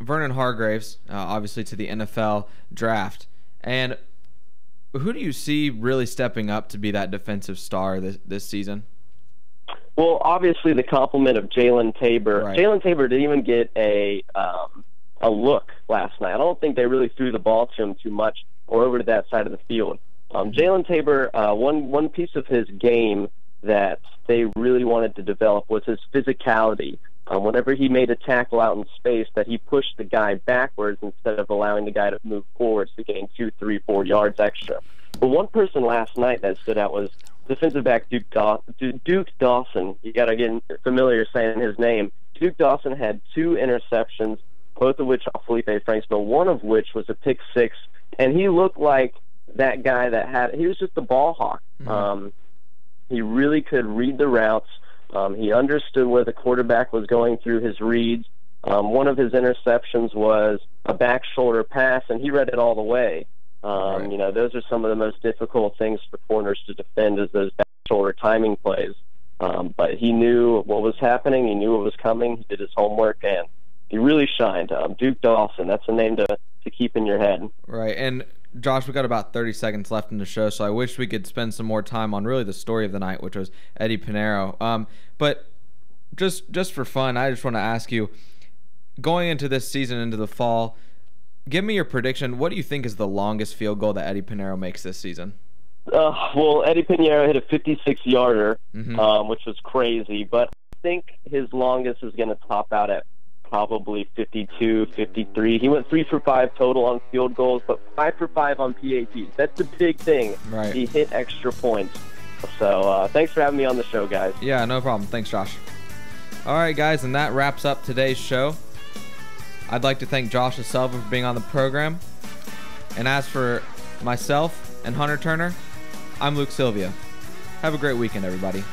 Speaker 2: Vernon Hargreaves, obviously, to the NFL draft. And who do you see really stepping up to be that defensive star this season?
Speaker 18: Well, obviously the compliment of Jalen Tabor. Right. Jalen Tabor didn't even get a look last night. I don't think they really threw the ball to him too much or over to that side of the field. Jalen Tabor, one piece of his game that they really wanted to develop was his physicality. Whenever he made a tackle out in space, that he pushed the guy backwards instead of allowing the guy to move forwards to gain 2, 3, 4 yards extra. But one person last night that stood out was defensive back Duke Dawson. You got to get familiar saying his name. Duke Dawson had 2 interceptions, both of which off Felipe Franks, but one of which was a pick 6, and he looked like that guy he was just a ball hawk. Mm-hmm. He really could read the routes. He understood where the quarterback was going through his reads. One of his interceptions was a back shoulder pass, and he read it all the way. Right. Those are some of the most difficult things for corners to defend, is those back shoulder timing plays. But he knew what was happening. He knew what was coming. He did his homework, and he really shined. Duke Dawson, that's a name to keep in your head.
Speaker 2: Right, and Josh, we got about 30 seconds left in the show, so I wish we could spend some more time on really the story of the night, which was Eddie Pinheiro. But just for fun, I just want to ask you, going into this season, into the fall, give me your prediction. What do you think is the longest field goal that Eddie Pinheiro makes this season?
Speaker 18: Well, Eddie Pinheiro hit a 56-yarder, which was crazy, but I think his longest is going to top out at probably 52, 53. He went 3 for 5 total on field goals, but 5 for 5 on PATs. That's the big thing.
Speaker 2: Right.
Speaker 18: He hit extra points. So thanks for having me on the show, guys.
Speaker 2: Yeah, no problem. Thanks, Josh. All right, guys, and that wraps up today's show. I'd like to thank Josh Silva for being on the program. And as for myself and Hunter Turner, I'm Luke Sylvia. Have a great weekend, everybody.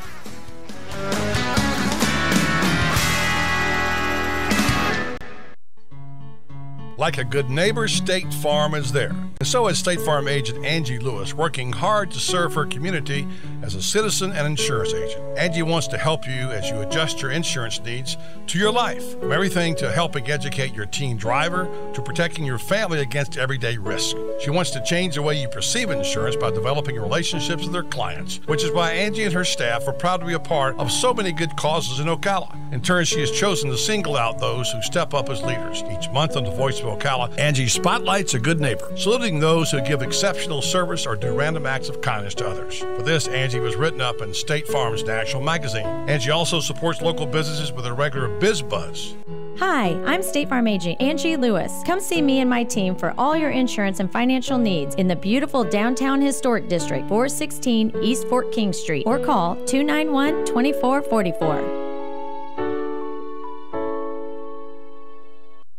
Speaker 3: Like a good neighbor, State Farm is there. And so is State Farm agent Angie Lewis, working hard to serve her community as a citizen and insurance agent. Angie wants to help you as you adjust your insurance needs to your life. From everything to helping educate your teen driver to protecting your family against everyday risk. She wants to change the way you perceive insurance by developing relationships with her clients, which is why Angie and her staff are proud to be a part of so many good causes in Ocala. In turn, she has chosen to single out those who step up as leaders. Each month on the Voice of Ocala, Angie spotlights a good neighbor, saluting those who give exceptional service or do random acts of kindness to others. For this, Angie was written up in State Farm's National Magazine. Angie also supports local businesses with a regular Biz Buzz.
Speaker 4: Hi, I'm State Farm agent Angie Lewis. Come see me and my team for all your insurance and financial needs in the beautiful downtown historic district, 416 East Fort King Street, or call 291-2444.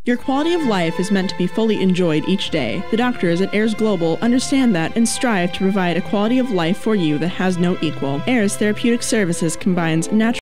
Speaker 19: Your quality of life is meant to be fully enjoyed each day. The doctors at Ayers Global understand that and strive to provide a quality of life for you that has no equal. Ayers Therapeutic Services combines natural